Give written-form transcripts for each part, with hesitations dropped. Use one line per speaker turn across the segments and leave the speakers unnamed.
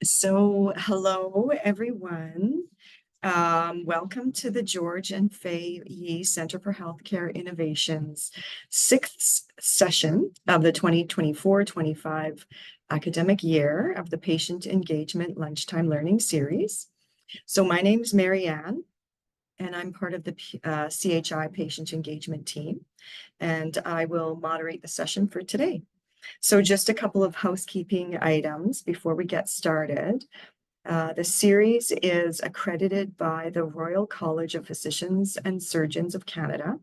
So, hello, everyone. Welcome to the George and Fay Yee Centre for Healthcare Innovations sixth session of the 2024-25 academic year of the Patient Engagement Lunchtime Learning series. So my name is Marianne, and I'm part of the CHI Patient Engagement team, and I will moderate the session for today. So just a couple of housekeeping items before we get started. The series is accredited by the Royal College of Physicians and Surgeons of Canada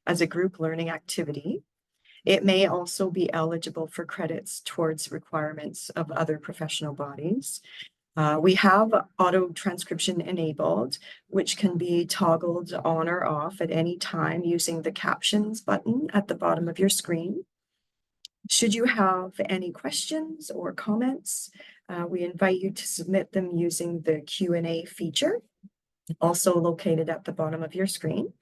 as a group learning activity. It may also be eligible for credits towards requirements of other professional bodies. We have auto transcription enabled, which can be toggled on or off at any time using the captions button at the bottom of your screen. Should you have any questions or comments, we invite you to submit them using the Q&A feature, also located at the bottom of your screen.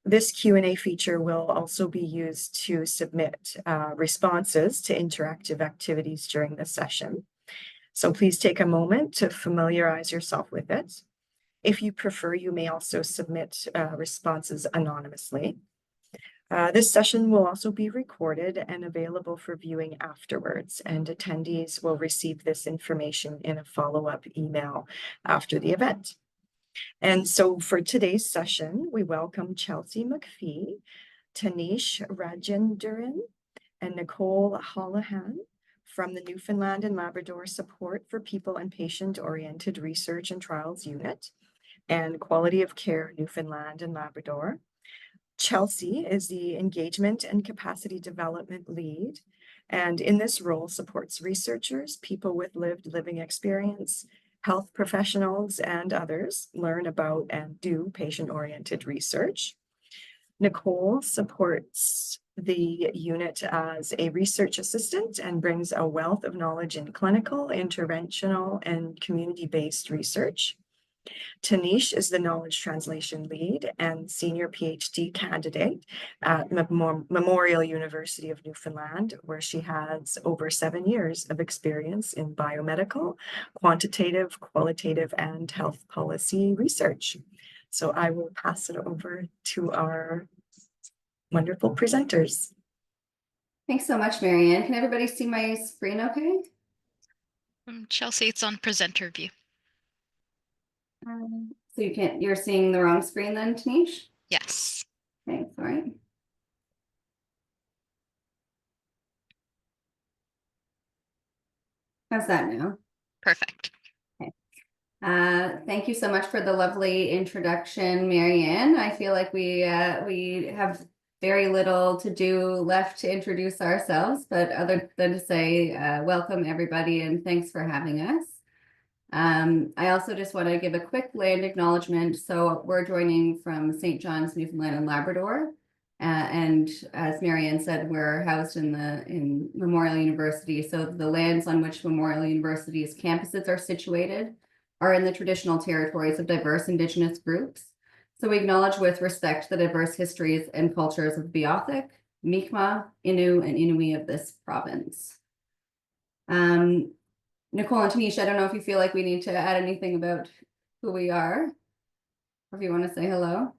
This Q&A feature will also be used to submit responses to interactive activities during the session. So please take a moment to familiarize yourself with it. If you prefer, you may also submit responses anonymously. This session will also be recorded and available for viewing afterwards, and attendees will receive this information in a follow-up email after the event. And so for today's session, we welcome Chelsea McPhee, Tanish Rajendran, and Nicole Holohan from the Newfoundland and Labrador Support for People and Patient-Oriented Research and Trials Unit and Quality of Care Newfoundland and Labrador. Chelsea is the Engagement and Capacity Development Lead, and in this role supports researchers, people with living experience, health professionals, and others learn about and do patient-oriented research. Nicole supports the unit as a research assistant and brings a wealth of knowledge in clinical, interventional, and community-based research. Tanish is the knowledge translation lead and senior PhD candidate at Memorial University of Newfoundland, where she has over 7 years of experience in biomedical, quantitative, qualitative, and health policy research. So I will pass it over to our wonderful presenters.
Thanks so much, Marianne. Can everybody see my screen okay?
Chelsea, it's on presenter view.
So you're seeing the wrong screen then, Tanish?
Yes.
Okay, sorry. How's that now?
Perfect.
Okay. Thank you so much for the lovely introduction, Marianne. I feel like we have very little to do left to introduce ourselves, but other than to say welcome everybody and thanks for having us. I also just want to give a quick land acknowledgement. So we're joining from St. John's, Newfoundland and Labrador. And as Marianne said, we're housed in Memorial University. So the lands on which Memorial University's campuses are situated are in the traditional territories of diverse Indigenous groups. So we acknowledge with respect the diverse histories and cultures of Beothuk, Mi'kmaq, Innu, and Inuit of this province. Nicole and Tanish, I don't know if you feel like we need to add anything about who we are, or if you want to say hello.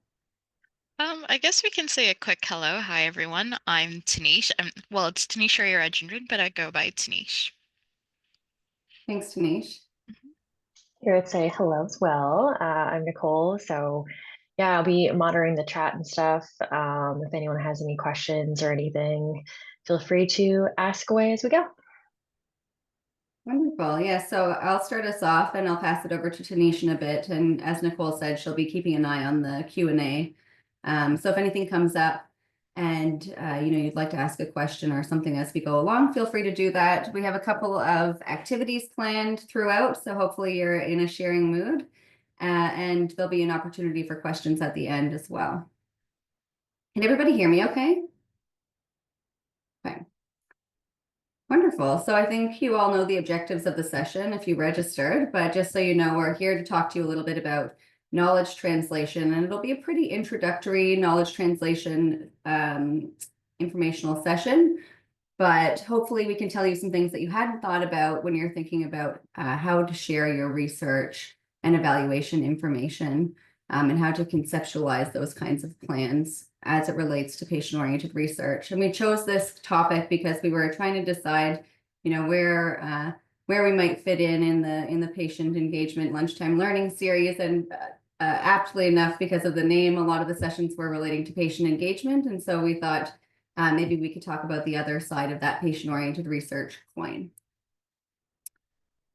I guess we can say a quick hello. Hi, everyone. I'm Tanish. Well, it's Tanish Rajendran, but I go by Tanish.
Thanks, Tanish.
Here to say hello as well. I'm Nicole. So yeah, I'll be monitoring the chat and stuff. If anyone has any questions or anything, feel free to ask away as we go.
Wonderful. Yeah, so I'll start us off and I'll pass it over to Tanish in a bit. And as Nicole said, she'll be keeping an eye on the Q&A. So if anything comes up and you'd like to ask a question or something as we go along, feel free to do that. We have a couple of activities planned throughout, so hopefully you're in a sharing mood. And there'll be an opportunity for questions at the end as well. Can everybody hear me okay? Okay. Wonderful. So I think you all know the objectives of the session if you registered, but just so you know, we're here to talk to you a little bit about knowledge translation, and it'll be a pretty introductory knowledge translation informational session. but hopefully we can tell you some things that you hadn't thought about when you're thinking about how to share your research and evaluation information, and how to conceptualize those kinds of plans as it relates to patient-oriented research. And we chose this topic because we were trying to decide, where we might fit in the Patient Engagement Lunchtime Learning series. And aptly enough, because of the name, a lot of the sessions were relating to patient engagement. And so we thought maybe we could talk about the other side of that patient-oriented research coin.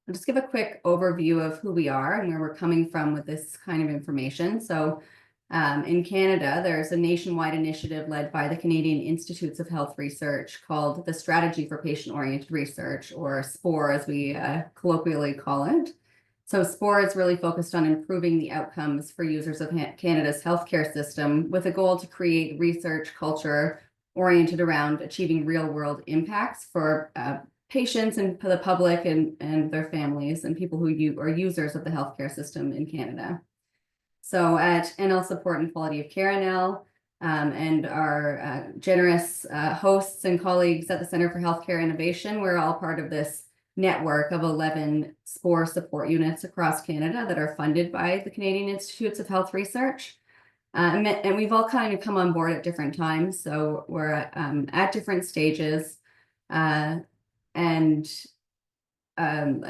I'll just give a quick overview of who we are and where we're coming from with this kind of information. So in Canada, there's a nationwide initiative led by the Canadian Institutes of Health Research called the Strategy for Patient-Oriented Research, or SPOR as we colloquially call it. So SPOR is really focused on improving the outcomes for users of Canada's healthcare system with a goal to create research culture oriented around achieving real-world impacts for patients and the public and their families and people who are users of the healthcare system in Canada. So at NL Support and Quality of Care NL, and our generous hosts and colleagues at the Centre for Healthcare Innovation, we're all part of this network of 11 SPOR support units across Canada that are funded by the Canadian Institutes of Health Research. And we've all kind of come on board at different times. So we're at different stages. I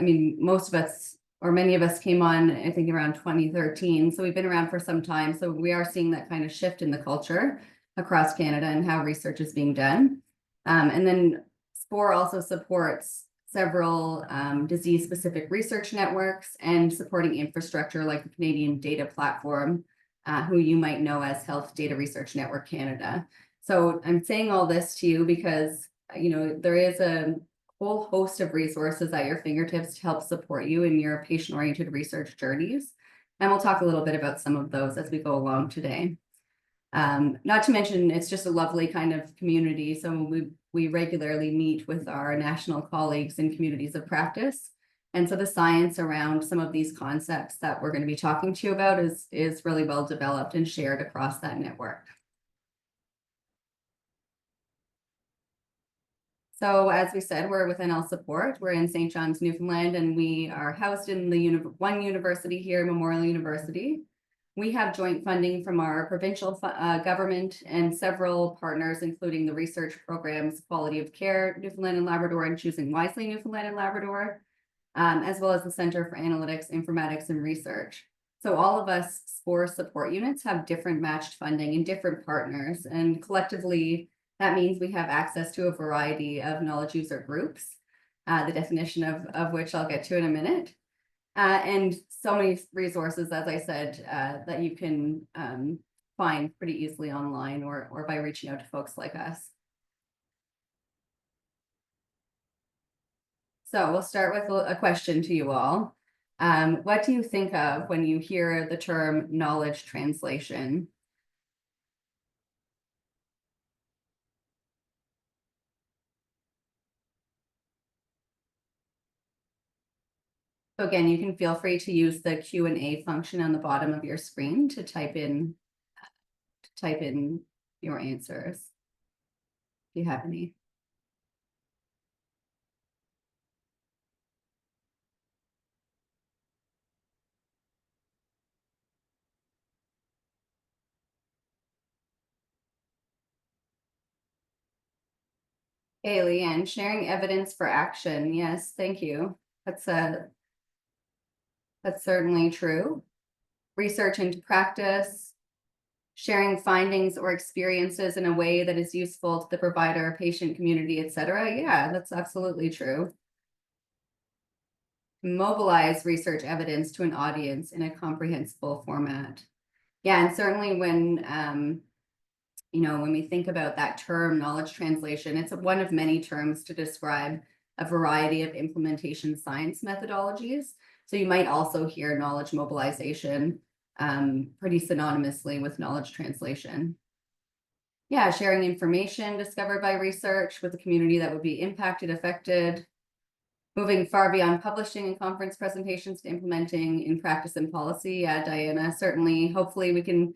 mean, most of us, or many of us, came on, I think, around 2013. So we've been around for some time. So we are seeing that kind of shift in the culture across Canada and how research is being done. And then SPOR also supports several disease-specific research networks and supporting infrastructure like the Canadian Data Platform, who you might know as Health Data Research Network Canada. So I'm saying all this to you because, there is a whole host of resources at your fingertips to help support you in your patient-oriented research journeys. And we'll talk a little bit about some of those as we go along today. Not to mention, it's just a lovely kind of community. So we regularly meet with our national colleagues in communities of practice. And so the science around some of these concepts that we're going to be talking to you about is really well developed and shared across that network. So as we said, we're with NL Support. We're in St. John's, Newfoundland, and we are housed in the one university here, Memorial University. We have joint funding from our provincial government and several partners, including the research programs Quality of Care, Newfoundland and Labrador, and Choosing Wisely, Newfoundland and Labrador, as well as the Centre for Analytics, Informatics, and Research. So all of us SPOR support units have different matched funding and different partners, and collectively, that means we have access to a variety of knowledge user groups, the definition of which I'll get to in a minute. And so many resources, as I said, that you can find pretty easily online or by reaching out to folks like us. So we'll start with a question to you all. What do you think of when you hear the term knowledge translation? So again, you can feel free to use the Q&A function on the bottom of your screen to type in your answers, if you have any. Hey, Leanne, sharing evidence for action. Yes, thank you. That's certainly true. Research into practice, sharing findings or experiences in a way that is useful to the provider, patient community, etc. Yeah, that's absolutely true. Mobilize research evidence to an audience in a comprehensible format. Yeah, and certainly when when we think about that term knowledge translation, it's one of many terms to describe a variety of implementation science methodologies. So you might also hear knowledge mobilization pretty synonymously with knowledge translation. Yeah, sharing information discovered by research with the community that would be impacted, affected, moving far beyond publishing and conference presentations to implementing in practice and policy. Yeah, Diana, certainly, hopefully we can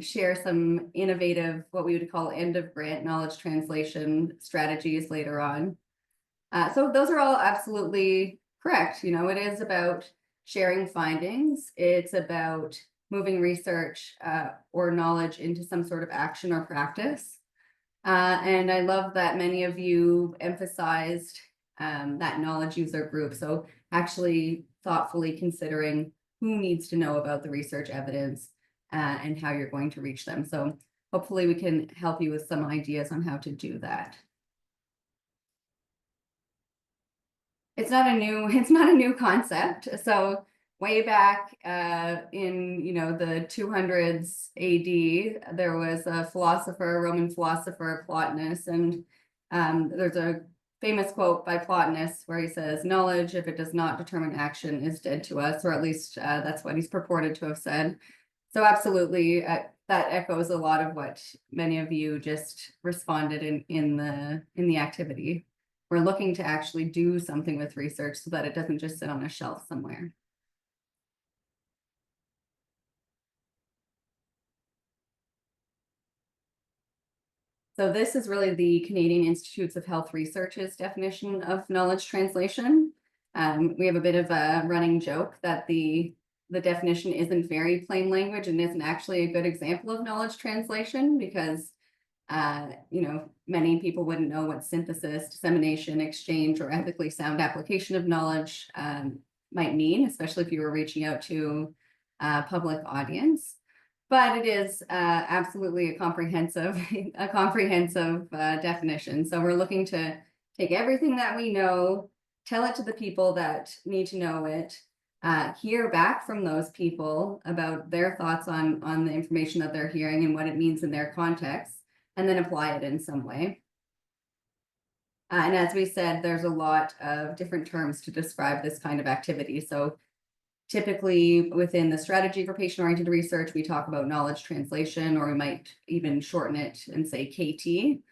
share some innovative, what we would call end of grant knowledge translation strategies later on. So those are all absolutely correct. You know, it is about sharing findings. It's about moving research or knowledge into some sort of action or practice. And I love that many of you emphasized that knowledge user group. So actually thoughtfully considering who needs to know about the research evidence and how you're going to reach them. So hopefully we can help you with some ideas on how to do that. It's not a new concept. So way back in the 200s AD, there was a Roman philosopher, Plotinus, and there's a famous quote by Plotinus where he says, "Knowledge, if it does not determine action, is dead to us," or at least that's what he's purported to have said. So absolutely, that echoes a lot of what many of you just responded in the activity. We're looking to actually do something with research so that it doesn't just sit on a shelf somewhere. So this is really the Canadian Institutes of Health Research's definition of knowledge translation. We have a bit of a running joke that the definition isn't very plain language and isn't actually a good example of knowledge translation because many people wouldn't know what synthesis, dissemination, exchange, or ethically sound application of knowledge might mean, especially if you were reaching out to a public audience. But it is absolutely a comprehensive definition. So we're looking to take everything that we know, tell it to the people that need to know it, hear back from those people about their thoughts on the information that they're hearing and what it means in their context, and then apply it in some way. And as we said, there's a lot of different terms to describe this kind of activity. So typically within the strategy for patient-oriented research, we talk about knowledge translation, or we might even shorten it and say KT,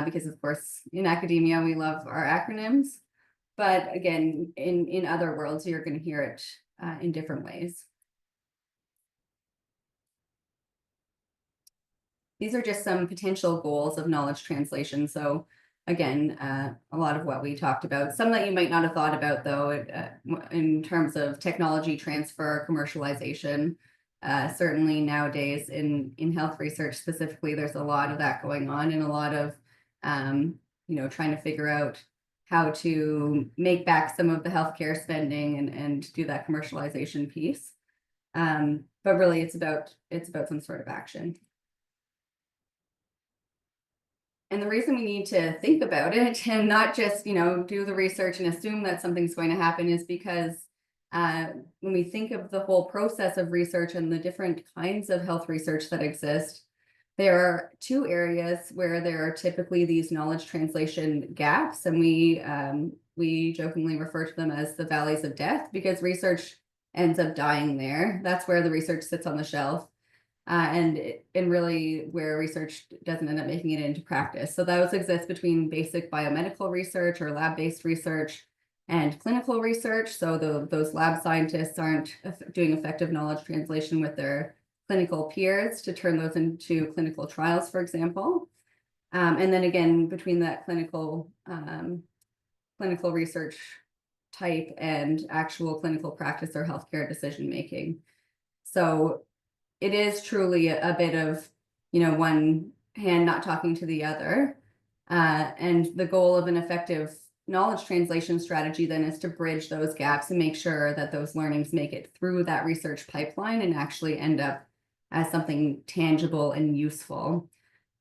because of course in academia, we love our acronyms. But again, in other worlds, you're going to hear it in different ways. These are just some potential goals of knowledge translation. So again, a lot of what we talked about, some that you might not have thought about though, in terms of technology transfer, commercialization. Certainly nowadays in health research specifically, there's a lot of that going on, and a lot of trying to figure out how to make back some of the healthcare spending and do that commercialization piece. But really it's about some sort of action. And the reason we need to think about it and not just, do the research and assume that something's going to happen is because when we think of the whole process of research and the different kinds of health research that exist, there are two areas where there are typically these knowledge translation gaps, and we jokingly refer to them as the valleys of death because research ends up dying there. That's where the research sits on the shelf. And really where research doesn't end up making it into practice. So those exist between basic biomedical research or lab-based research and clinical research. So those lab scientists aren't doing effective knowledge translation with their clinical peers to turn those into clinical trials, for example. And then again, between that clinical research type and actual clinical practice or healthcare decision-making. So it is truly a bit of, one hand not talking to the other. And the goal of an effective knowledge translation strategy then is to bridge those gaps and make sure that those learnings make it through that research pipeline and actually end up as something tangible and useful.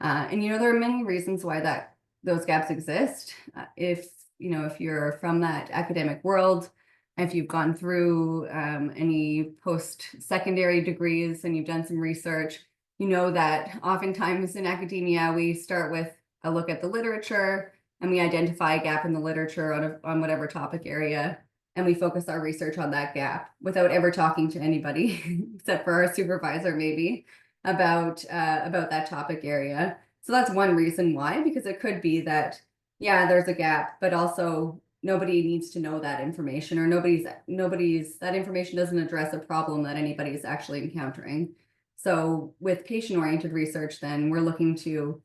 And, there are many reasons why those gaps exist. If you're from that academic world, if you've gone through any post-secondary degrees and you've done some research, you know that oftentimes in academia, we start with a look at the literature and we identify a gap in the literature on whatever topic area, and we focus our research on that gap without ever talking to anybody, except for our supervisor maybe, about that topic area. So that's one reason why, because it could be that, yeah, there's a gap, but also nobody needs to know that information, or that information doesn't address a problem that anybody is actually encountering. So with patient-oriented research, then we're looking to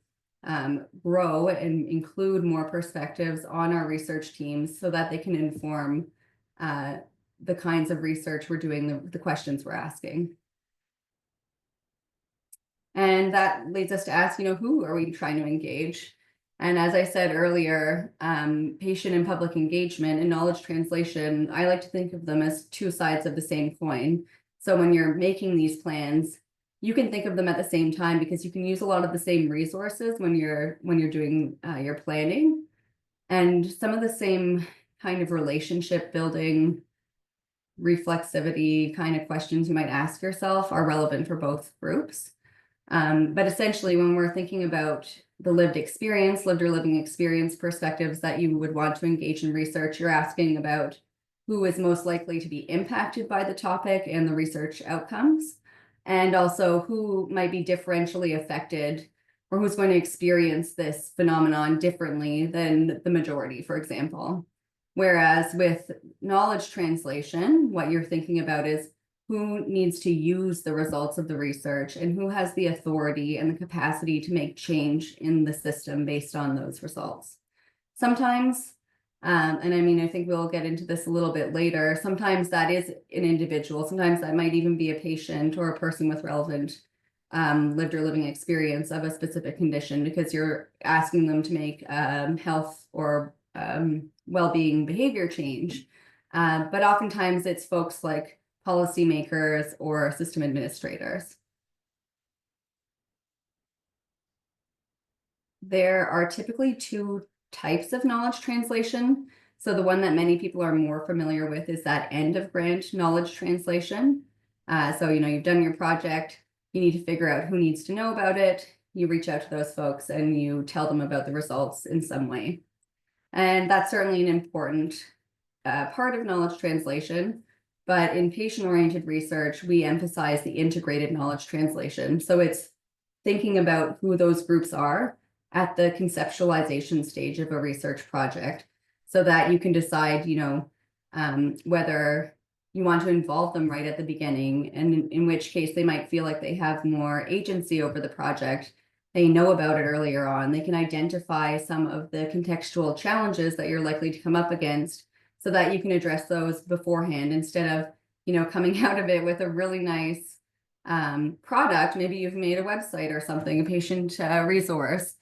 grow and include more perspectives on our research teams so that they can inform the kinds of research we're doing, the questions we're asking. And that leads us to ask, who are we trying to engage? And as I said earlier, patient and public engagement and knowledge translation, I like to think of them as two sides of the same coin. So when you're making these plans, you can think of them at the same time because you can use a lot of the same resources when you're doing your planning, and some of the same kind of relationship building, reflexivity kind of questions you might ask yourself are relevant for both groups. But essentially, when we're thinking about the lived or living experience perspectives that you would want to engage in research, you're asking about who is most likely to be impacted by the topic and the research outcomes, and also who might be differentially affected or who's going to experience this phenomenon differently than the majority, for example. Whereas with knowledge translation, what you're thinking about is who needs to use the results of the research and who has the authority and the capacity to make change in the system based on those results. Sometimes, and I mean, I think we'll get into this a little bit later, sometimes that is an individual, sometimes that might even be a patient or a person with relevant lived or living experience of a specific condition, because you're asking them to make health or well-being behavior change. But oftentimes it's folks like policymakers or system administrators. There are typically two types of knowledge translation. So the one that many people are more familiar with is that end of grant knowledge translation. So, you've done your project, you need to figure out who needs to know about it. You reach out to those folks and you tell them about the results in some way. And that's certainly an important part of knowledge translation. But in patient-oriented research, we emphasize the integrated knowledge translation. So it's thinking about who those groups are at the conceptualization stage of a research project so that you can decide, whether you want to involve them right at the beginning, and in which case they might feel like they have more agency over the project. They know about it earlier on. They can identify some of the contextual challenges that you're likely to come up against, so that you can address those beforehand instead of, coming out of it with a really nice product. Maybe you've made a website or something, a patient resource,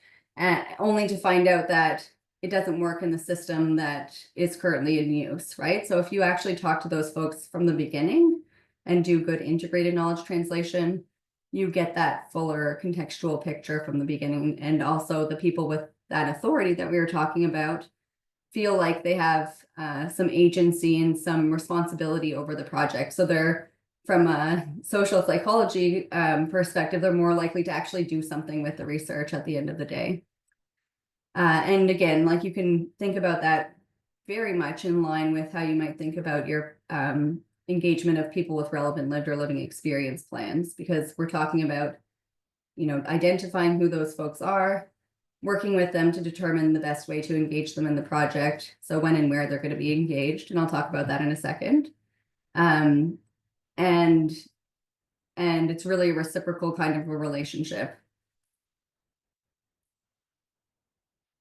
only to find out that it doesn't work in the system that is currently in use, right? So if you actually talk to those folks from the beginning and do good integrated knowledge translation, you get that fuller contextual picture from the beginning. And also the people with that authority that we were talking about feel like they have some agency and some responsibility over the project. So they're, from a social psychology perspective, they're more likely to actually do something with the research at the end of the day. And again, like, you can think about that very much in line with how you might think about your engagement of people with relevant lived or living experience plans, because we're talking about, identifying who those folks are, working with them to determine the best way to engage them in the project. So when and where they're going to be engaged, and I'll talk about that in a second. And it's really a reciprocal kind of a relationship.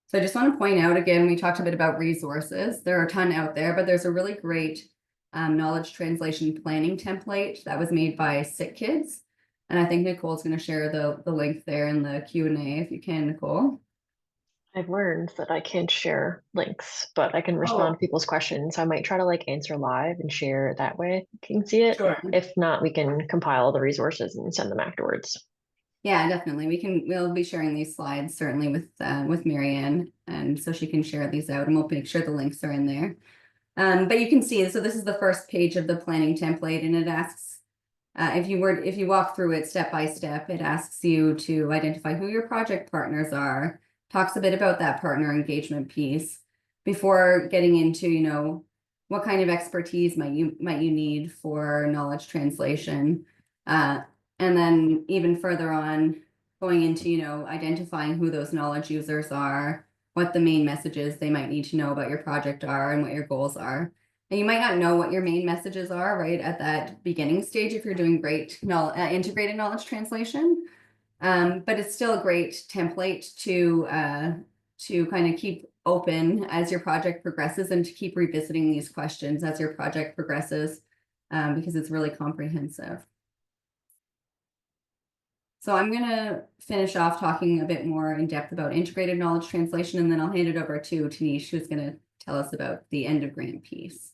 So I just want to point out, again, we talked a bit about resources. There are a ton out there, but there's a really great knowledge translation planning template that was made by Sick Kids. And I think Nicole's going to share the link there in the Q&A, if you can, Nicole.
I've learned that I can't share links, but I can respond to people's questions. So I might try to answer live and share it that way. You can see it.
Sure.
If not, we can compile the resources and send them afterwards.
Yeah, definitely. We'll be sharing these slides certainly with Marianne, and so she can share these out, and we'll make sure the links are in there. But you can see, so this is the first page of the planning template, and it asks, if you walk through it step by step, it asks you to identify who your project partners are, talks a bit about that partner engagement piece before getting into, what kind of expertise might you need for knowledge translation. And then even further on, going into, identifying who those knowledge users are, what the main messages they might need to know about your project are, and what your goals are. And you might not know what your main messages are right at that beginning stage if you're doing great integrated knowledge translation. But it's still a great template to kind of keep open as your project progresses and to keep revisiting these questions as your project progresses, because it's really comprehensive. So I'm going to finish off talking a bit more in depth about integrated knowledge translation, and then I'll hand it over to Tanish, who's going to tell us about the end of grant piece.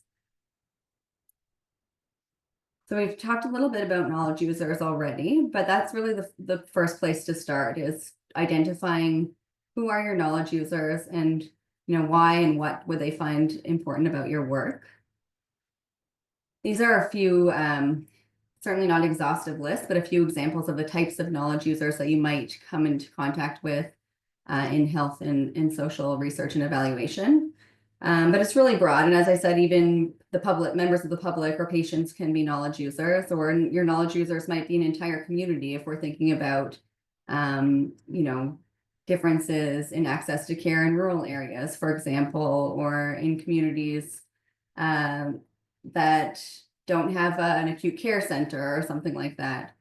So we've talked a little bit about knowledge users already, but that's really the first place to start, is identifying who are your knowledge users and, you know, why and what would they find important about your work. These are a few, certainly not exhaustive lists, but a few examples of the types of knowledge users that you might come into contact with in health and social research and evaluation. But it's really broad. And as I said, even the public, members of the public or patients can be knowledge users, or your knowledge users might be an entire community if we're thinking about, you know, differences in access to care in rural areas, for example, or in communities that don't have an acute care center or something like that,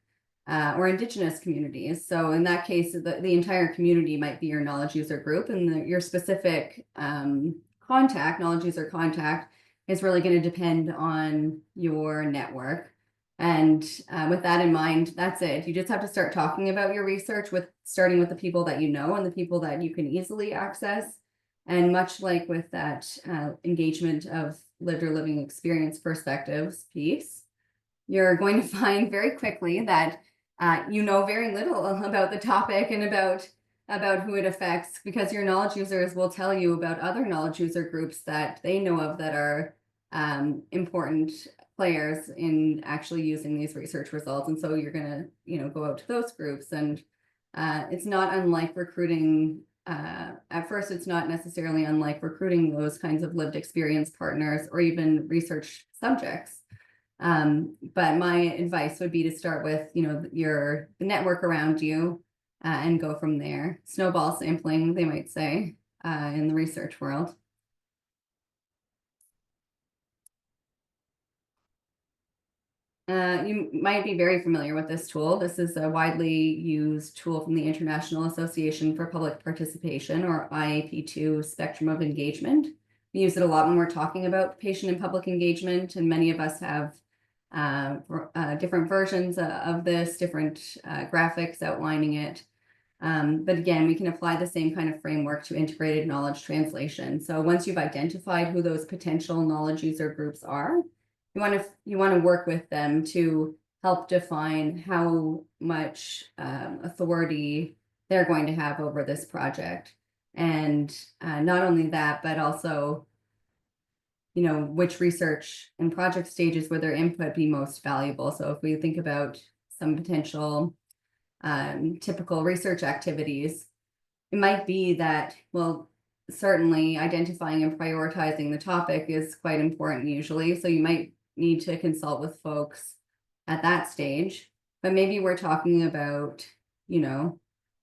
or Indigenous communities. So in that case, the entire community might be your knowledge user group, and your specific knowledge user contact is really going to depend on your network. And with that in mind, that's it. You just have to start talking about your research starting with the people that you know and the people that you can easily access. And much like with that engagement of lived or living experience perspectives piece, you're going to find very quickly that you know very little about the topic and about who it affects, because your knowledge users will tell you about other knowledge user groups that they know of that are important players in actually using these research results. And so you're going to, you know, go out to those groups, and it's not unlike recruiting. At first, it's not necessarily unlike recruiting those kinds of lived experience partners or even research subjects. But my advice would be to start with, you know, the network around you, and go from there. Snowball sampling, they might say, in the research world. You might be very familiar with this tool. This is a widely used tool from the International Association for Public Participation, or IAP2 spectrum of engagement. We use it a lot when we're talking about patient and public engagement, and many of us have different versions of this, different graphics outlining it. But again, we can apply the same kind of framework to integrated knowledge translation. So once you've identified who those potential knowledge user groups are, you want to work with them to help define how much authority they're going to have over this project. And not only that, but also, you know, which research and project stages would their input be most valuable. So if we think about some potential typical research activities, it might be that, well, certainly identifying and prioritizing the topic is quite important usually. So you might need to consult with folks at that stage, but maybe we're talking about, you know,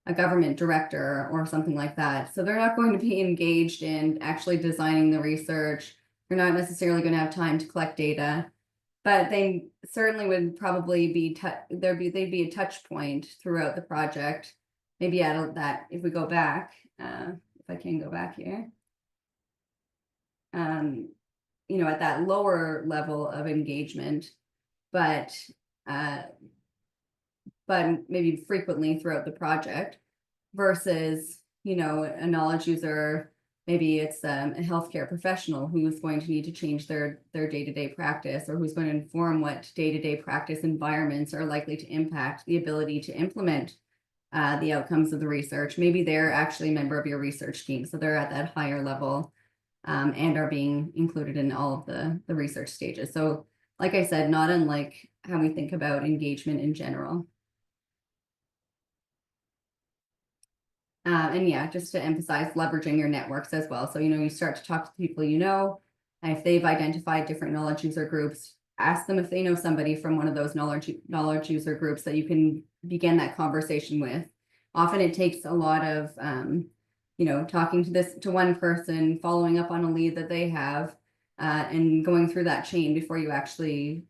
a government director or something like that. So they're not going to be engaged in actually designing the research. They're not necessarily going to have time to collect data, but they certainly would probably be, they'd be a touch point throughout the project. Maybe at that, if we go back, if I can go back here, you know, at that lower level of engagement, but maybe frequently throughout the project, versus, you know, a knowledge user, maybe it's a healthcare professional who's going to need to change their day-to-day practice, or who's going to inform what day-to-day practice environments are likely to impact the ability to implement the outcomes of the research. Maybe they're actually a member of your research team, so they're at that higher level and are being included in all of the research stages. So like I said, not unlike how we think about engagement in general. And yeah, just to emphasize, leveraging your networks as well. So, you know, you start to talk to people you know, and if they've identified different knowledge user groups, ask them if they know somebody from one of those knowledge user groups that you can begin that conversation with. Often it takes a lot of, you know, talking to one person, following up on a lead that they have, and going through that chain before you actually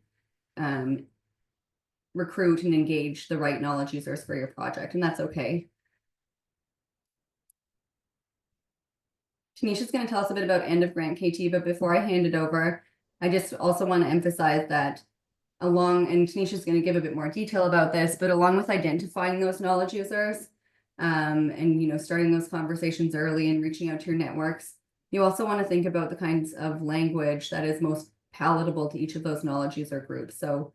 recruit and engage the right knowledge users for your project, and that's okay. Tanisha's going to tell us a bit about end of grant KT, but before I hand it over, I just also want to emphasize that and Tanisha's going to give a bit more detail about this, but along with identifying those knowledge users, and starting those conversations early and reaching out to your networks, you also want to think about the kinds of language that is most palatable to each of those knowledge user groups. So,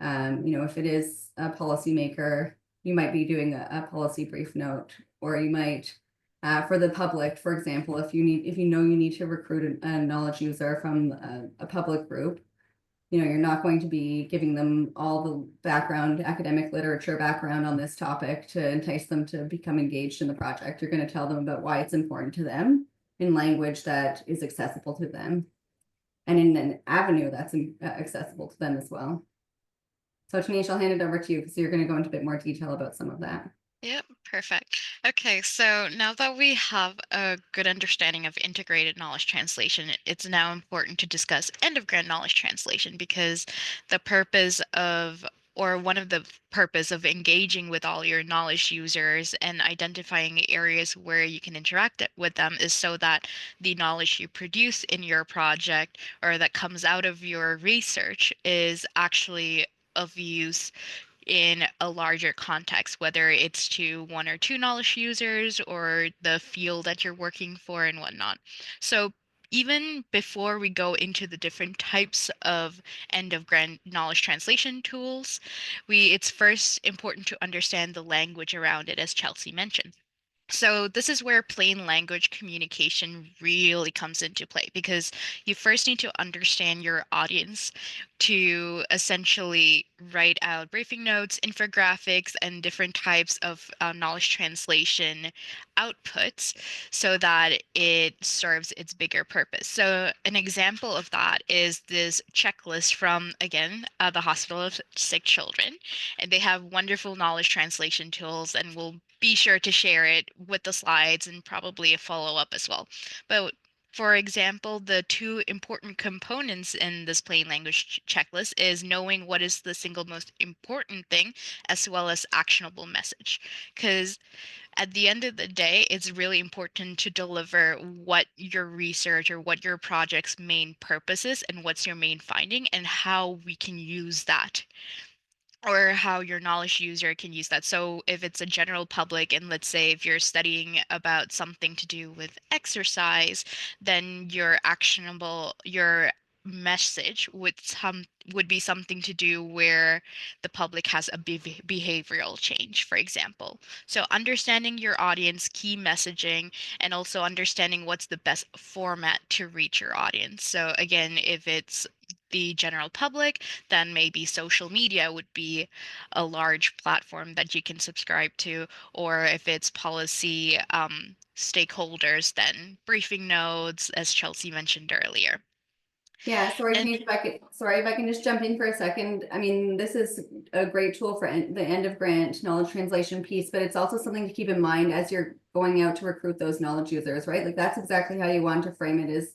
if it is a policymaker, you might be doing a policy brief note, or you might, for the public, for example, if you need to recruit a knowledge user from a public group, you're not going to be giving them all the academic literature background on this topic to entice them to become engaged in the project. You're going to tell them about why it's important to them in language that is accessible to them, and in an avenue that's accessible to them as well. So Tanisha, I'll hand it over to you because you're going to go into a bit more detail about some of that.
Yep, perfect. Okay, so now that we have a good understanding of integrated knowledge translation, it's now important to discuss end of grant knowledge translation, because the purpose of, or one of the purpose of engaging with all your knowledge users and identifying areas where you can interact with them is so that the knowledge you produce in your project or that comes out of your research is actually of use in a larger context, whether it's to one or two knowledge users or the field that you're working for and whatnot. So even before we go into the different types of end of grant knowledge translation tools, it's first important to understand the language around it, as Chelsea mentioned. So this is where plain language communication really comes into play, because you first need to understand your audience to essentially write out briefing notes, infographics, and different types of knowledge translation outputs so that it serves its bigger purpose. So an example of that is this checklist from, again, the Hospital of Sick Children. And they have wonderful knowledge translation tools, and we'll be sure to share it with the slides and probably a follow-up as well. But for example, the two important components in this plain language checklist is knowing what is the single most important thing, as well as actionable message. Because at the end of the day, it's really important to deliver what your research or what your project's main purpose is and what's your main finding and how we can use that, or how your knowledge user can use that. So if it's a general public, and let's say if you're studying about something to do with exercise, then your message would be something to do where the public has a behavioral change, for example. So understanding your audience, key messaging, and also understanding what's the best format to reach your audience. So again, if it's the general public, then maybe social media would be a large platform that you can subscribe to. Or if it's policy stakeholders, then briefing notes, as Chelsea mentioned earlier.
Yeah, sorry,
And
if I can just jump in for a second. I mean, this is a great tool for the end of grant knowledge translation piece, but it's also something to keep in mind as you're going out to recruit those knowledge users, right? Like that's exactly how you want to frame it, is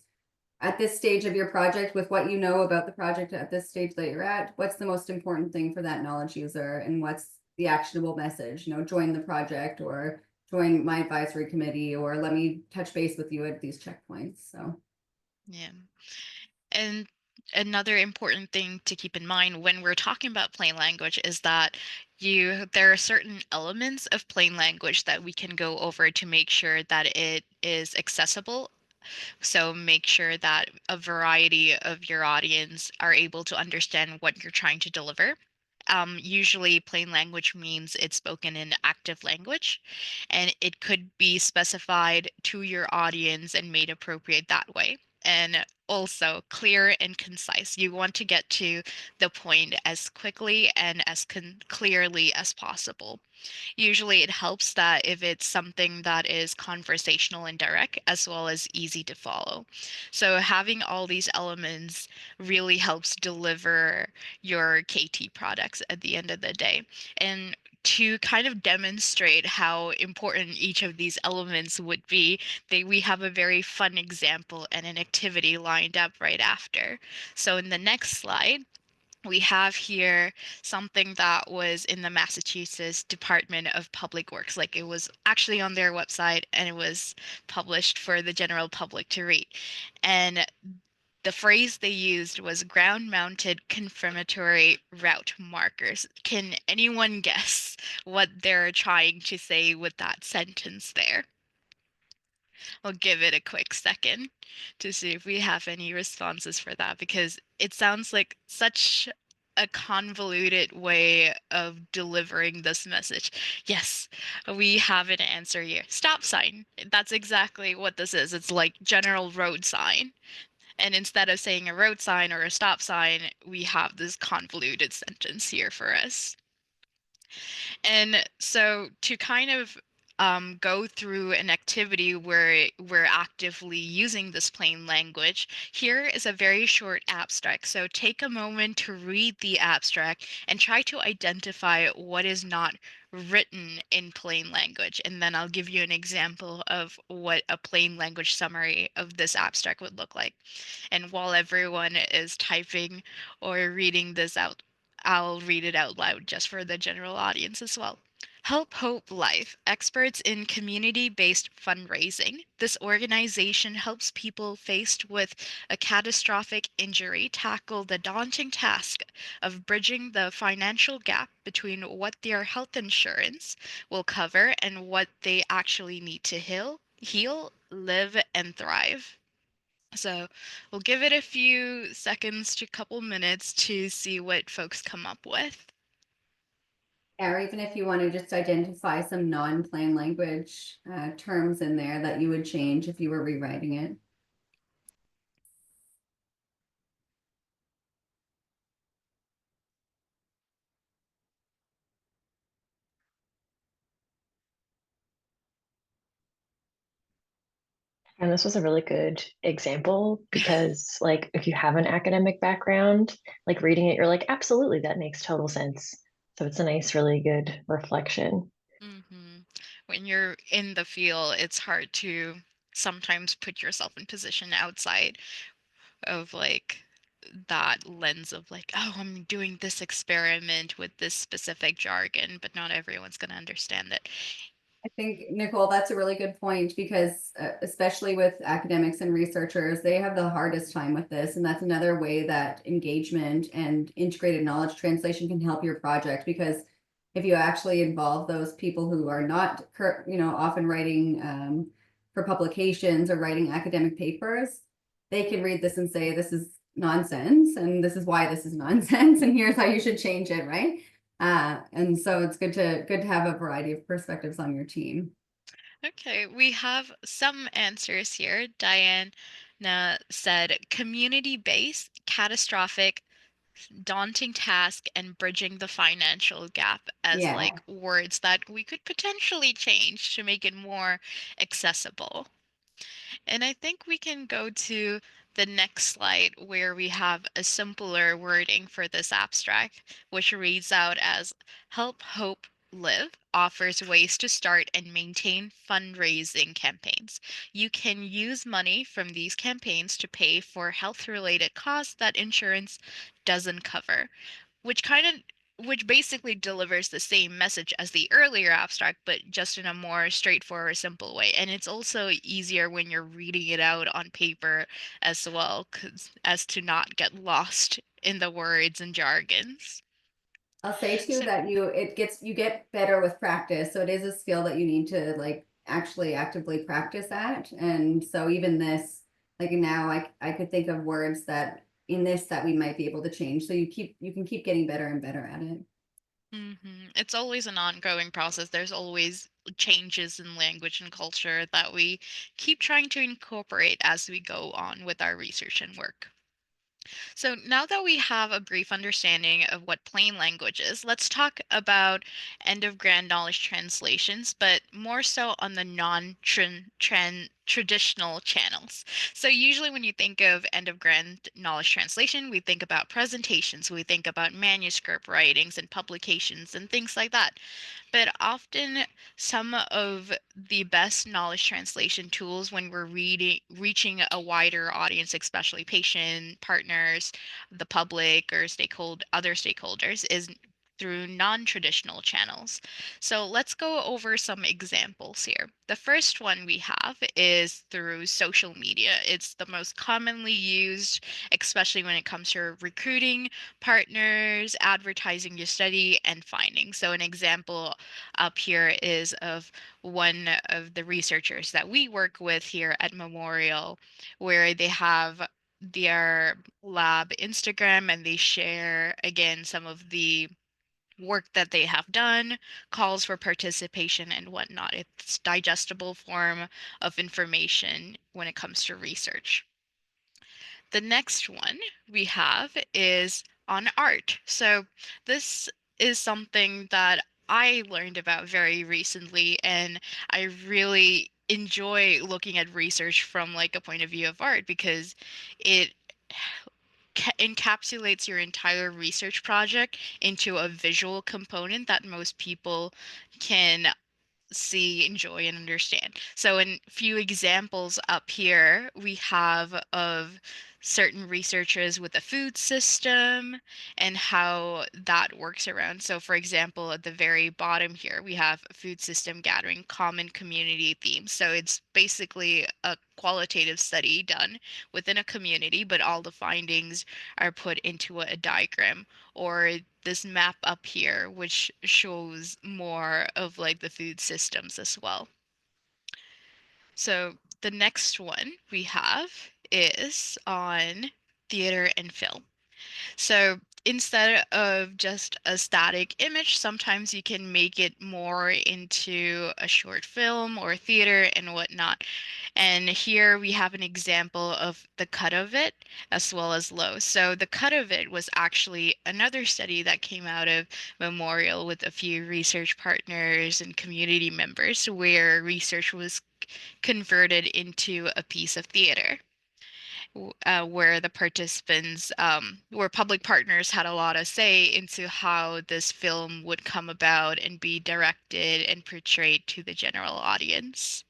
at this stage of your project, with what you know about the project at this stage that you're at, what's the most important thing for that knowledge user, and what's the actionable message? Join the project, or join my advisory committee, or let me touch base with you at these checkpoints. So
yeah. And another important thing to keep in mind when we're talking about plain language is that there are certain elements of plain language that we can go over to make sure that it is accessible. So make sure that a variety of your audience are able to understand what you're trying to deliver. Usually plain language means it's spoken in active language, and it could be specified to your audience and made appropriate that way. And also clear and concise. You want to get to the point as quickly and as clearly as possible. Usually it helps that if it's something that is conversational and direct, as well as easy to follow. So having all these elements really helps deliver your KT products at the end of the day. And to kind of demonstrate how important each of these elements would be, we have a very fun example and an activity lined up right after. So in the next slide, we have here something that was in the Massachusetts Department of Public Works. Like, it was actually on their website and it was published for the general public to read. And the phrase they used was ground-mounted confirmatory route markers. Can anyone guess what they're trying to say with that sentence there? I'll give it a quick second to see if we have any responses for that, because it sounds like such a convoluted way of delivering this message. Yes, we have an answer here. Stop sign. That's exactly what this is. It's like general road sign. And instead of saying a road sign or a stop sign, we have this convoluted sentence here for us. And so to kind of go through an activity where we're actively using this plain language, here is a very short abstract. So take a moment to read the abstract and try to identify what is not written in plain language. And then I'll give you an example of what a plain language summary of this abstract would look like. And while everyone is typing or reading this out, I'll read it out loud just for the general audience as well. Help Hope Life, experts in community-based fundraising. This organization helps people faced with a catastrophic injury tackle the daunting task of bridging the financial gap between what their health insurance will cover and what they actually need to heal, live, and thrive. So we'll give it a few seconds to a couple minutes to see what folks come up with.
Or even if you want to just identify some non-plain language terms in there that you would change if you were rewriting it.
And this was a really good example because, like, if you have an academic background, like reading it, you're like, absolutely, that makes total sense. So it's a nice, really good reflection.
Mm-hmm. When you're in the field, it's hard to sometimes put yourself in position outside of like that lens of like, oh, I'm doing this experiment with this specific jargon, but not everyone's going to understand it.
I think, Nicole, that's a really good point because especially with academics and researchers, they have the hardest time with this. And that's another way that engagement and integrated knowledge translation can help your project, because if you actually involve those people who are not, often writing for publications or writing academic papers, they can read this and say, this is nonsense, and this is why this is nonsense, and here's how you should change it, right? And so it's good to have a variety of perspectives on your team.
Okay, we have some answers here. Diana said community-based, catastrophic, daunting task, and bridging the financial gap as
Yeah.
like words that we could potentially change to make it more accessible. And I think we can go to the next slide where we have a simpler wording for this abstract, which reads out as Help Hope Live offers ways to start and maintain fundraising campaigns. You can use money from these campaigns to pay for health-related costs that insurance doesn't cover, which basically delivers the same message as the earlier abstract, but just in a more straightforward, simple way. And it's also easier when you're reading it out on paper as well, as to not get lost in the words and jargons.
I'll say too
So,
that you get better with practice. So it is a skill that you need to like actually actively practice at. And so even this, like now I could think of words that in this that we might be able to change. So you can keep getting better and better at it.
it's always an ongoing process. There's always changes in language and culture that we keep trying to incorporate as we go on with our research and work. So now that we have a brief understanding of what plain language is, let's talk about end of grand knowledge translations, but more so on the traditional channels. So usually when you think of end of grant knowledge translation, we think about presentations, we think about manuscript writings and publications and things like that. But often some of the best knowledge translation tools when we're reaching a wider audience, especially patient partners, the public, or other stakeholders, is through non-traditional channels. So let's go over some examples here. The first one we have is through social media. It's the most commonly used, especially when it comes to recruiting partners, advertising your study, and finding. So an example up here is of one of the researchers that we work with here at Memorial, where they have their lab Instagram and they share again some of the work that they have done, calls for participation and whatnot. It's digestible form of information when it comes to research. The next one we have is on art. So this is something that I learned about very recently, and I really enjoy looking at research from like a point of view of art because it encapsulates your entire research project into a visual component that most people can see, enjoy, and understand. So in few examples up here, we have of certain researchers with a food system and how that works around. So for example, at the very bottom here, we have a food system gathering common community themes. So it's basically a qualitative study done within a community, but all the findings are put into a diagram, or this map up here, which shows more of like the food systems as well. So the next one we have is on theater and film. So instead of just a static image, sometimes you can make it more into a short film or theater and whatnot. And here we have an example of the cut of it as well as low. So the cut of it was actually another study that came out of Memorial with a few research partners and community members where research was converted into a piece of theater where the participants, where public partners had a lot of say into how this film would come about and be directed and portrayed to the general audience.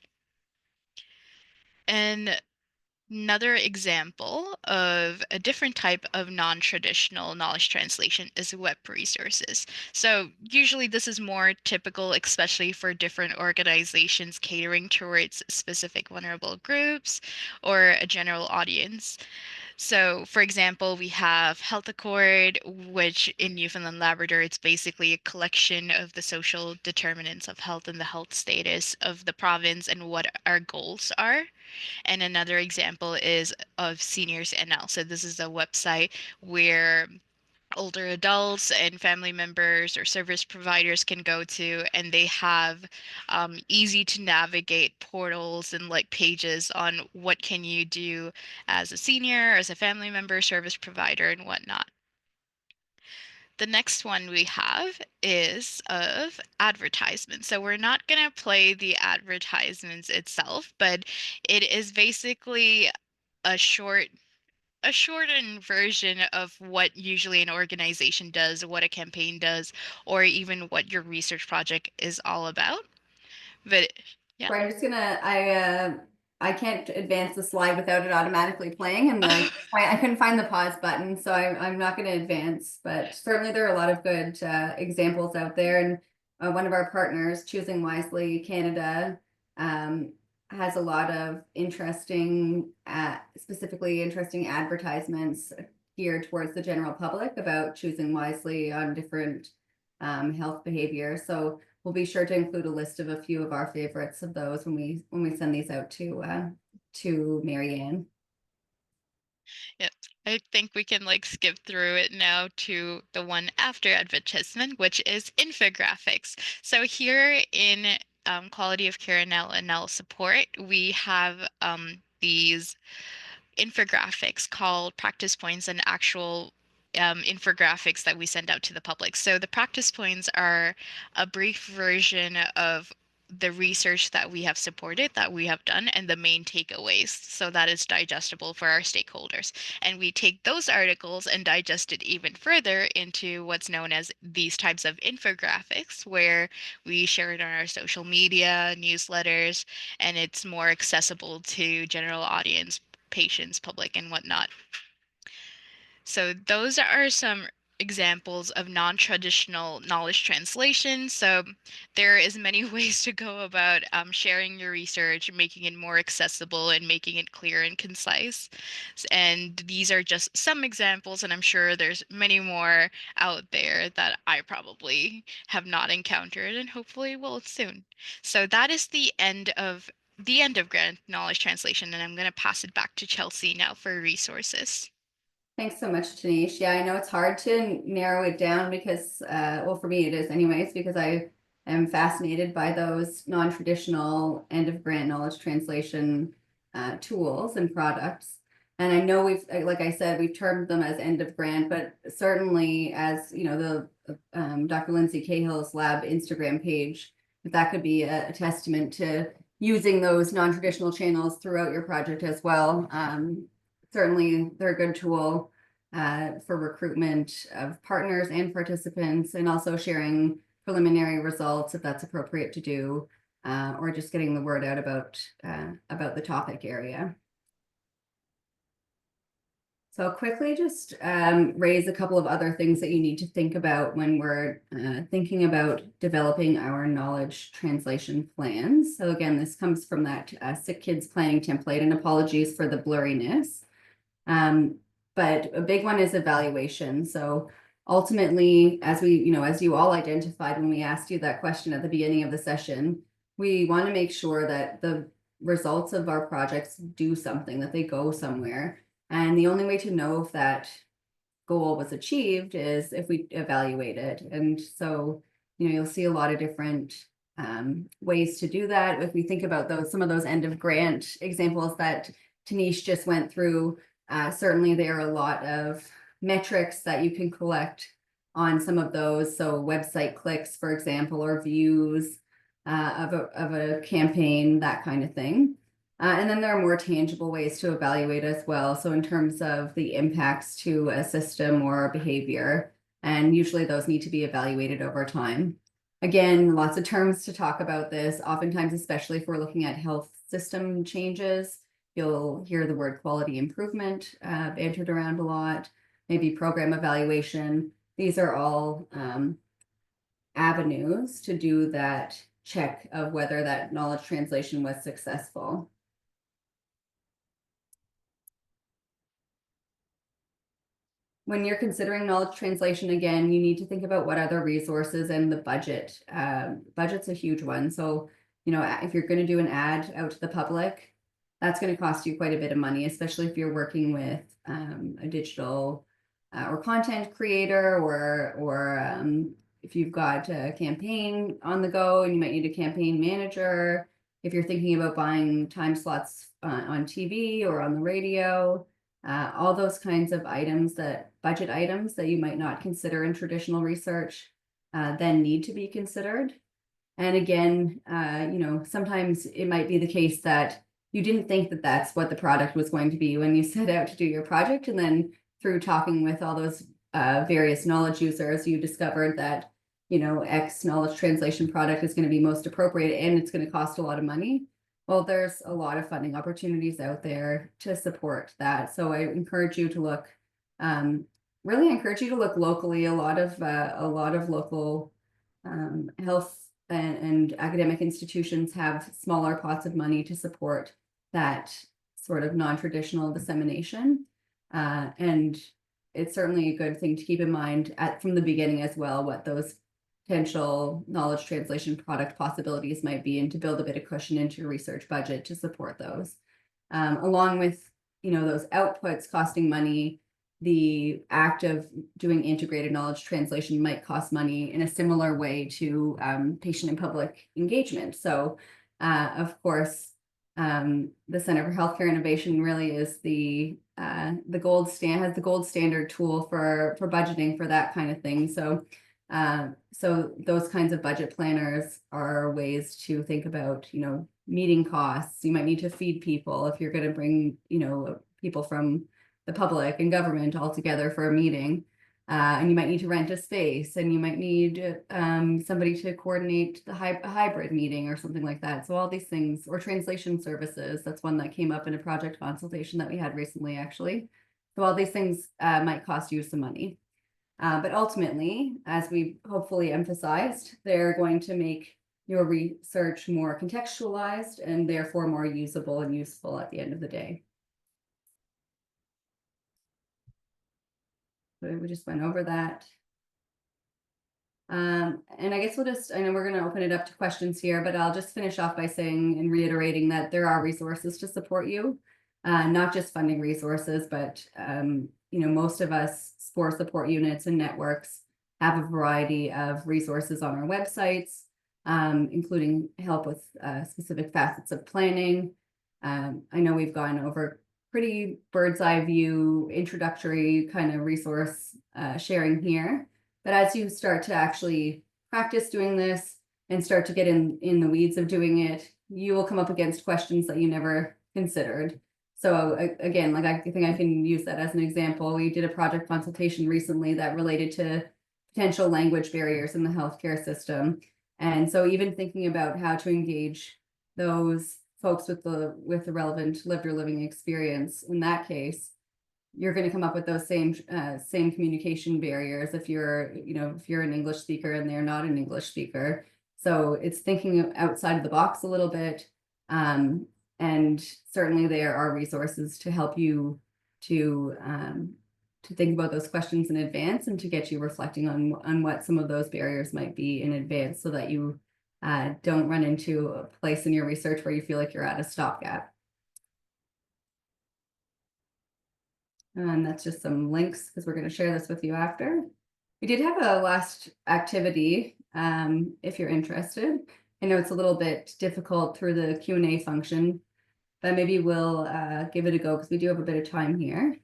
And another example of a different type of non-traditional knowledge translation is web resources. So usually this is more typical, especially for different organizations catering towards specific vulnerable groups or a general audience. So, for example, we have Health Accord, which in Newfoundland Labrador, it's basically a collection of the social determinants of health and the health status of the province and what our goals are. And another example is of Seniors NL. So this is a website where older adults and family members or service providers can go to, and they have easy to navigate portals and like pages on what can you do as a senior, as a family member, service provider, and whatnot. The next one we have is of advertisements. So we're not going to play the advertisements itself, but it is basically a shortened version of what usually an organization does, what a campaign does, or even what your research project is all about. But yeah.
Right, I'm just gonna, I can't advance the slide without it automatically playing, and I couldn't find the pause button, so I'm not gonna advance, but certainly there are a lot of good examples out there, and one of our partners, Choosing Wisely Canada, has a lot of interesting, specifically interesting advertisements geared towards the general public about choosing wisely on different health behavior. So we'll be sure to include a list of a few of our favorites of those when we send these out to Marianne.
Yep. I think we can like skip through it now to the one after advertisement, which is infographics. So here in quality of care and LNL support, we have these infographics called practice points and actual infographics that we send out to the public. So the practice points are a brief version of the research that we have supported, that we have done, and the main takeaways, so that it's digestible for our stakeholders. And we take those articles and digest it even further into what's known as these types of infographics, where we share it on our social media, newsletters, and it's more accessible to general audience, patients, public, and whatnot. So those are some examples of non-traditional knowledge translation. So there is many ways to go about sharing your research, making it more accessible and making it clear and concise. And these are just some examples, and I'm sure there's many more out there that I probably have not encountered and hopefully will soon. So that is the end of grant knowledge translation, and I'm going to pass it back to Chelsea now for resources.
Thanks so much, Tanish. Yeah, I know it's hard to narrow it down because, well, for me it is anyways, because I am fascinated by those non-traditional end of grant knowledge translation tools and products. And I know we've, like I said, we've termed them as end of grant, but certainly as, you know, the Dr. Lindsay Cahill's lab Instagram page, that could be a testament to using those non-traditional channels throughout your project as well. Certainly they're a good tool for recruitment of partners and participants, and also sharing preliminary results if that's appropriate to do, or just getting the word out about the topic area. So I'll quickly just raise a couple of other things that you need to think about when we're thinking about developing our knowledge translation plans. So again, this comes from that Sick Kids Planning template, and apologies for the blurriness. But a big one is evaluation. So ultimately, as you all identified when we asked you that question at the beginning of the session, we want to make sure that the results of our projects do something, that they go somewhere. And the only way to know if that goal was achieved is if we evaluate it. And so, you'll see a lot of different ways to do that. If we think about some of those end of grant examples that Tanish just went through, certainly there are a lot of metrics that you can collect on some of those. So website clicks, for example, or views of a campaign, that kind of thing. And then there are more tangible ways to evaluate as well. So in terms of the impacts to a system or behavior, and usually those need to be evaluated over time. Again, lots of terms to talk about this, oftentimes, especially if we're looking at health system changes. You'll hear the word quality improvement bantered around a lot, maybe program evaluation. These are all avenues to do that check of whether that knowledge translation was successful. When you're considering knowledge translation, again, you need to think about what other resources and the budget. Budget's a huge one. So, if you're going to do an ad out to the public, that's going to cost you quite a bit of money, especially if you're working with a digital or content creator, or if you've got a campaign on the go and you might need a campaign manager. If you're thinking about buying time slots on TV or on the radio, all those kinds of budget items that you might not consider in traditional research, then need to be considered. And again, sometimes it might be the case that you didn't think that that's what the product was going to be when you set out to do your project. And then through talking with all those various knowledge users, you discovered that, X knowledge translation product is going to be most appropriate and it's going to cost a lot of money. Well, there's a lot of funding opportunities out there to support that. So I encourage you to look, really encourage you to look locally. A lot of local health and academic institutions have smaller pots of money to support that sort of non-traditional dissemination. And it's certainly a good thing to keep in mind from the beginning as well, what those potential knowledge translation product possibilities might be, and to build a bit of cushion into your research budget to support those. Along with, those outputs costing money, the act of doing integrated knowledge translation might cost money in a similar way to patient and public engagement. So, of course, the Center for Healthcare Innovation really is the gold standard tool for budgeting for that kind of thing. So So those kinds of budget planners are ways to think about, you know, meeting costs. You might need to feed people if you're going to bring, you know, people from the public and government all together for a meeting. And you might need to rent a space, and you might need somebody to coordinate the hybrid meeting or something like that. So all these things, or translation services, that's one that came up in a project consultation that we had recently, actually. So all these things might cost you some money. But ultimately, as we hopefully emphasized, they're going to make your research more contextualized and therefore more usable and useful at the end of the day. So we just went over that. And I guess I know we're going to open it up to questions here, but I'll just finish off by saying and reiterating that there are resources to support you, not just funding resources, but you know, most of us SPOR support units and networks have a variety of resources on our websites, including help with specific facets of planning. I know we've gone over pretty bird's eye view introductory kind of resource sharing here. But as you start to actually practice doing this and start to get in the weeds of doing it, you will come up against questions that you never considered. So again, like I think I can use that as an example. We did a project consultation recently that related to potential language barriers in the healthcare system. And so even thinking about how to engage those folks with the relevant lived or living experience in that case, you're going to come up with those same communication barriers if you're, you know, if you're an English speaker and they're not an English speaker. So it's thinking outside of the box a little bit. And certainly there are resources to help you to think about those questions in advance and to get you reflecting on what some of those barriers might be in advance, so that you don't run into a place in your research where you feel like you're at a stopgap. And that's just some links, because we're going to share this with you after. We did have a last activity, if you're interested. I know it's a little bit difficult through the Q&A function, but maybe we'll give it a go, because we do have a bit of time here.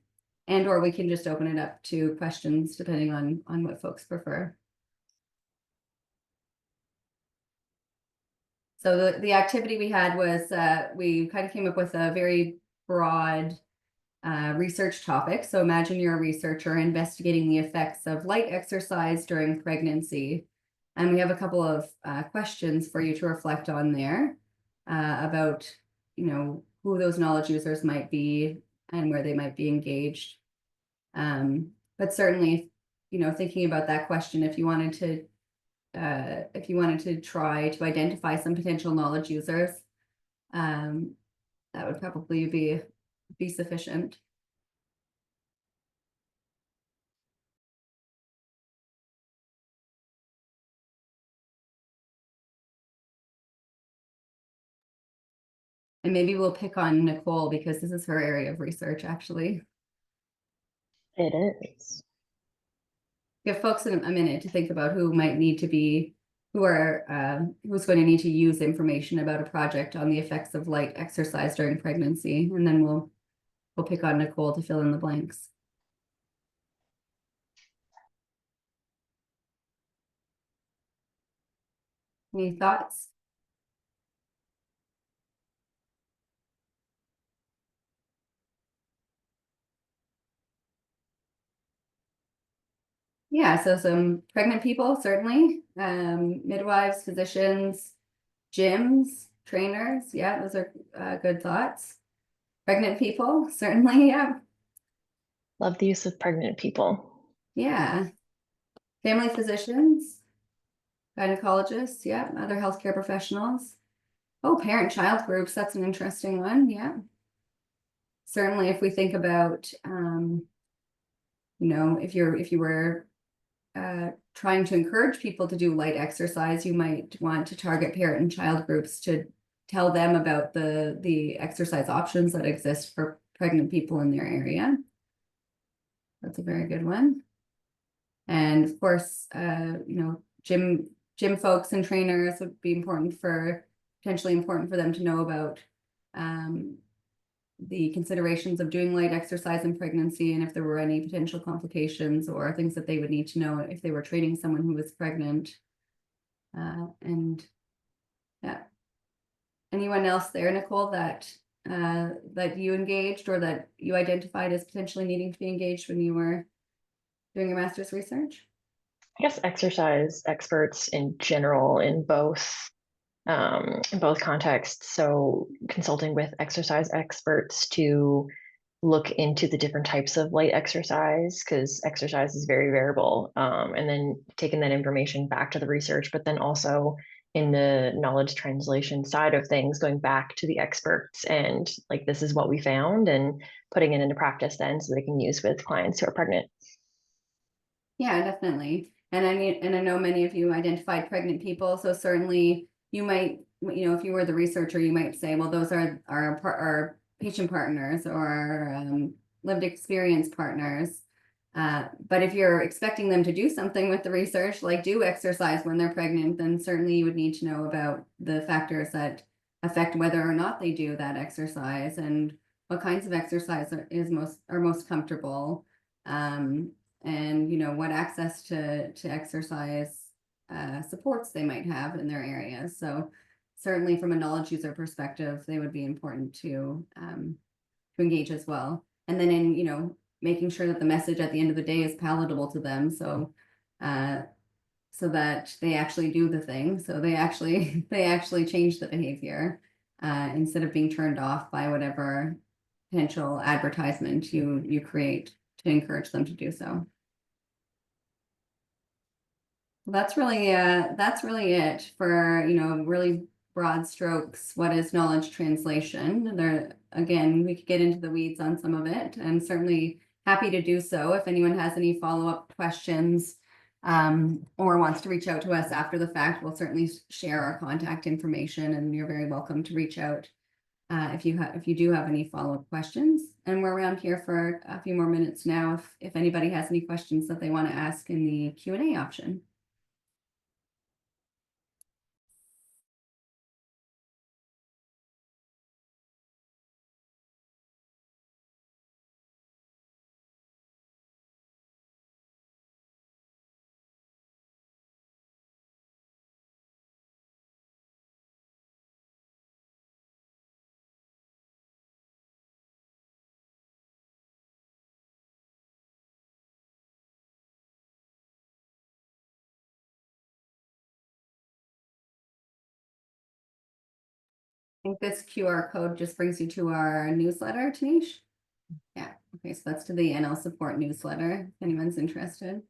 And or we can just open it up to questions depending on what folks prefer. So the activity we had was we kind of came up with a very broad research topic. So imagine you're a researcher investigating the effects of light exercise during pregnancy. And we have a couple of questions for you to reflect on there about, you know, who those knowledge users might be and where they might be engaged. But certainly, you know, thinking about that question, if you wanted to try to identify some potential knowledge users, that would probably be sufficient. And maybe we'll pick on Nicole, because this is her area of research, actually.
It is.
Give folks a minute to think about who might need to be, who's going to need to use information about a project on the effects of light exercise during pregnancy, and then we'll pick on Nicole to fill in the blanks. Any thoughts? Yeah, so some pregnant people, certainly, midwives, physicians, gyms, trainers. Yeah, those are good thoughts. Pregnant people, certainly, yeah.
Love the use of pregnant people.
Yeah. Family physicians, gynecologists, yeah, other healthcare professionals. Oh, parent-child groups, that's an interesting one, yeah. Certainly, if we think about, you know, if you were trying to encourage people to do light exercise, you might want to target parent and child groups to tell them about the exercise options that exist for pregnant people in their area. That's a very good one. And of course, you know, gym folks and trainers would be potentially important for them to know about the considerations of doing light exercise in pregnancy, and if there were any potential complications or things that they would need to know if they were training someone who was pregnant. And yeah. Anyone else there, Nicole, that you engaged or that you identified as potentially needing to be engaged when you were doing your master's research?
I guess exercise experts in general in both contexts. So consulting with exercise experts to look into the different types of light exercise, because exercise is very variable, and then taking that information back to the research, but then also in the knowledge translation side of things, going back to the experts and like, this is what we found, and putting it into practice then so they can use with clients who are pregnant.
Yeah, definitely. And I mean, and I know many of you identified pregnant people, so certainly you might, you know, if you were the researcher, you might say, well, those are our patient partners or our lived experience partners. But if you're expecting them to do something with the research, like do exercise when they're pregnant, then certainly you would need to know about the factors that affect whether or not they do that exercise and what kinds of exercise are most comfortable. And you know what access to exercise supports they might have in their areas. So certainly from a knowledge user perspective, they would be important to engage as well. And then in, you know, making sure that the message at the end of the day is palatable to them. So so that they actually do the thing. So they actually change the behavior instead of being turned off by whatever potential advertisement you create to encourage them to do so. That's really it for, you know, really broad strokes. What is knowledge translation? There, again, we could get into the weeds on some of it, and certainly happy to do so if anyone has any follow-up questions or wants to reach out to us after the fact. We'll certainly share our contact information, and you're very welcome to reach out if you do have any follow-up questions. And we're around here for a few more minutes now if anybody has any questions that they want to ask in the Q&A option. I think this QR code just brings you to our newsletter, Tanish. Yeah, okay, so that's to the NL Support newsletter, if anyone's interested.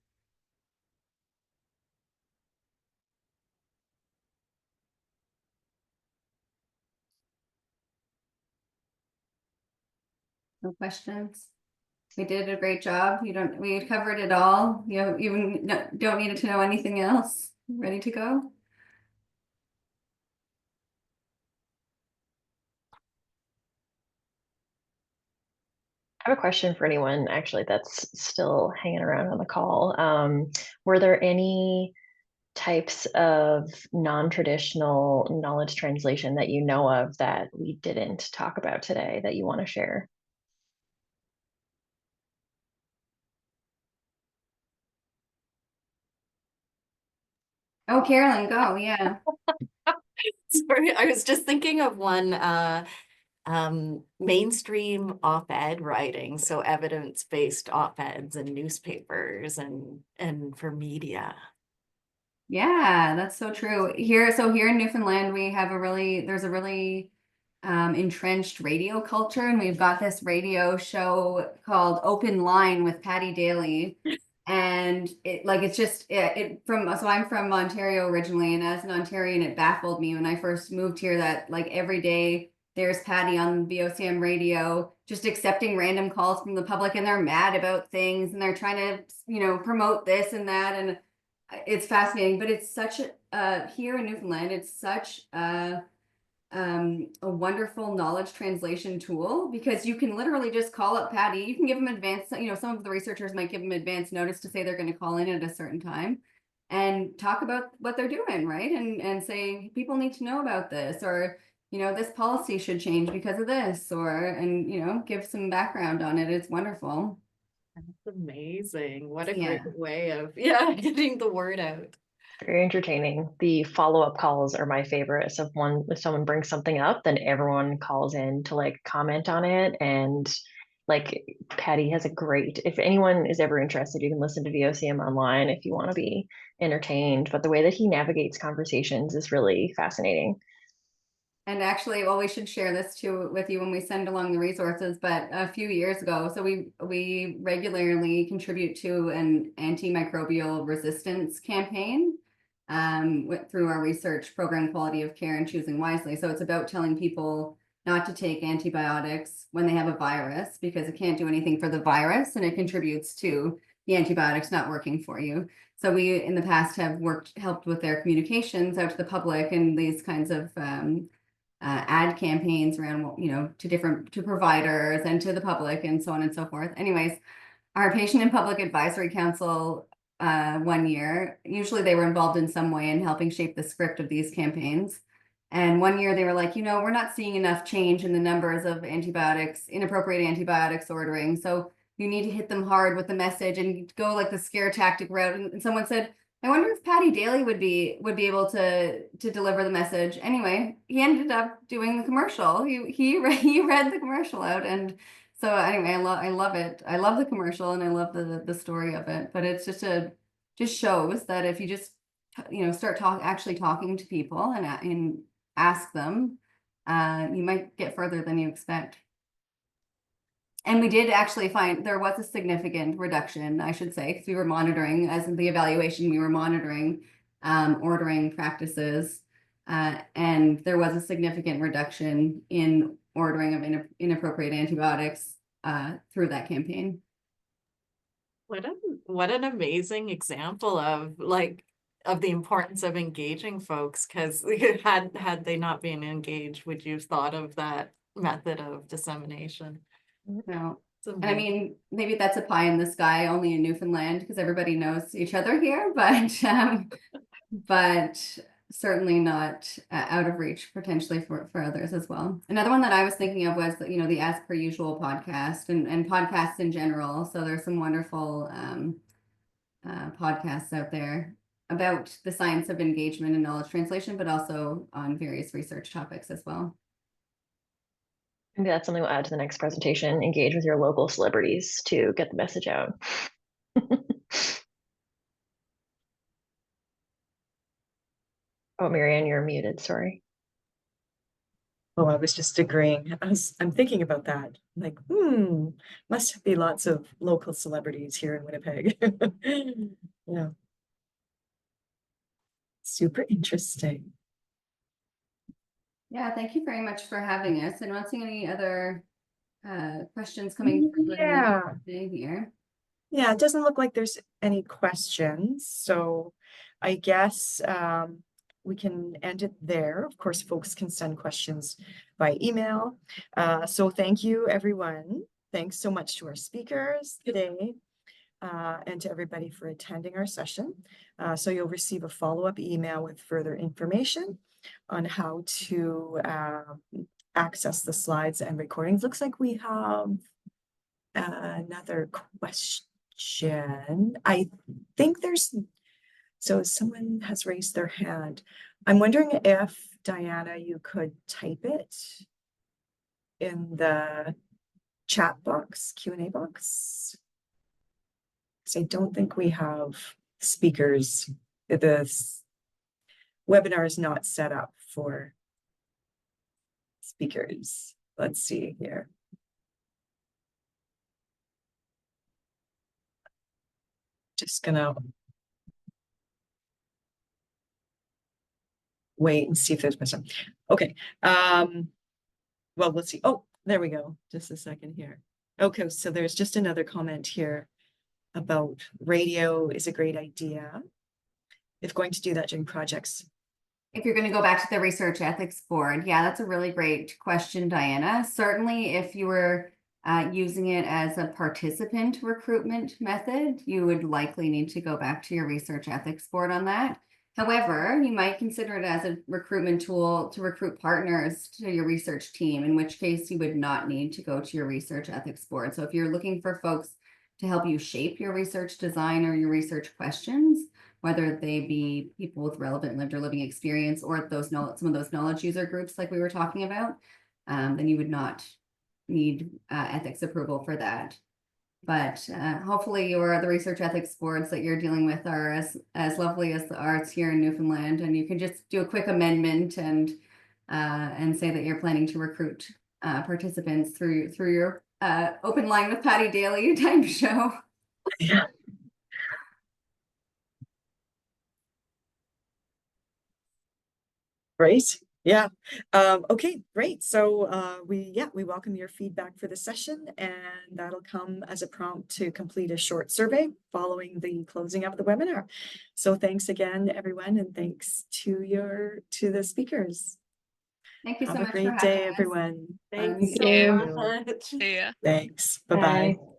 No questions? We did a great job. We covered it all. You even don't need to know anything else. Ready to go?
I have a question for anyone actually that's still hanging around on the call. Were there any types of non-traditional knowledge translation that you know of that we didn't talk about today that you want to share?
Oh, Carolyn, go. Yeah.
Sorry, I was just thinking of one mainstream op-ed writing, so evidence-based op-eds in newspapers and for media.
Yeah, that's so true. Here in Newfoundland, we have there's a really entrenched radio culture, and we've got this radio show called Open Line with Patty Daly. And so I'm from Ontario originally, and as an Ontarian, it baffled me when I first moved here that like every day there's Patty on VOCM radio just accepting random calls from the public, and they're mad about things and they're trying to, you know, promote this and that, and it's fascinating. But it's such here in Newfoundland, it's such a wonderful knowledge translation tool, because you can literally just call up Patty. You can give them advance, you know, some of the researchers might give them advance notice to say they're going to call in at a certain time and talk about what they're doing, right? And say, people need to know about this, or, you know, this policy should change because of this, and, you know, give some background on it. It's wonderful.
That's amazing. What a
Yeah.
great way of, yeah, getting the word out.
Very entertaining. The follow-up calls are my favorite. So if someone brings something up, then everyone calls in to like comment on it. And like Patty has a great, if anyone is ever interested, you can listen to VOCM online if you want to be entertained. But the way that he navigates conversations is really fascinating.
And actually, well, we should share this too with you when we send along the resources, but a few years ago, so we regularly contribute to an antimicrobial resistance campaign through our research program, Quality of Care and Choosing Wisely. So it's about telling people not to take antibiotics when they have a virus, because it can't do anything for the virus and it contributes to the antibiotics not working for you. So we in the past have helped with their communications out to the public and these kinds of ad campaigns around, you know, to providers and to the public and so on and so forth. Anyways, our Patient and Public Advisory Council one year, usually they were involved in some way in helping shape the script of these campaigns. And one year they were like, you know, we're not seeing enough change in the numbers of inappropriate antibiotics ordering. So you need to hit them hard with the message and go like the scare tactic route. And someone said, I wonder if Patty Daly would be able to deliver the message. Anyway, he ended up doing the commercial. He read the commercial out, and so anyway, I love it. I love the commercial and I love the story of it. But it's just shows that if you just start actually talking to people and ask them, you might get further than you expect. And we did actually find there was a significant reduction, I should say, because we were monitoring, as in the evaluation, we were monitoring ordering practices, and there was a significant reduction in ordering of inappropriate antibiotics through that campaign.
What an amazing example of the importance of engaging folks, because had they not been engaged, would you have thought of that method of dissemination?
No. And I mean, maybe that's a pie in the sky only in Newfoundland because everybody knows each other here, but certainly not out of reach potentially for others as well. Another one that I was thinking of was, you know, the As Per Usual podcast and podcasts in general. So there's some wonderful podcasts out there about the science of engagement and knowledge translation, but also on various research topics as well.
Maybe that's something we'll add to the next presentation. Engage with your local celebrities to get the message out. Oh, Marianne, you're muted, sorry.
Oh, I was just agreeing. I'm thinking about that. Like, must be lots of local celebrities here in Winnipeg. Yeah. Super interesting.
Yeah, thank you very much for having us. I'm not seeing any other questions coming through here.
Yeah, it doesn't look like there's any questions, so I guess we can end it there. Of course, folks can send questions by email. So thank you, everyone. Thanks so much to our speakers today and to everybody for attending our session. So you'll receive a follow-up email with further information on how to access the slides and recordings. Looks like we have another question. I think so someone has raised their hand. I'm wondering if, Diana, you could type it in the chat box, Q&A box. Because I don't think we have speakers. The webinar is not set up for speakers. Let's see here. Just gonna wait and see if there's some. Okay. Well, let's see. Oh, there we go. Just a second here. Okay, so there's just another comment here about radio is a great idea if going to do that during projects.
If you're going to go back to the Research Ethics Board, yeah, that's a really great question, Diana. Certainly, if you were using it as a participant recruitment method, you would likely need to go back to your Research Ethics Board on that. However, you might consider it as a recruitment tool to recruit partners to your research team, in which case you would not need to go to your research ethics board. So if you're looking for folks to help you shape your research design or your research questions, whether they be people with relevant lived or living experience or some of those knowledge user groups like we were talking about, then you would not need ethics approval for that. But hopefully the research ethics boards that you're dealing with are as lovely as the arts here in Newfoundland, and you can just do a quick amendment and say that you're planning to recruit participants through your Open Line with Patty Daly type show.
Yeah. Great. Yeah. Okay, great. So we welcome your feedback for the session, and that'll come as a prompt to complete a short survey following the closing of the webinar. So thanks again, everyone, and thanks to the speakers.
Thank you so
Have a
much for
great
having
day,
us.
everyone.
Thanks
Thank
so
you.
much.
Yeah.
Thanks. Bye-bye.
Bye.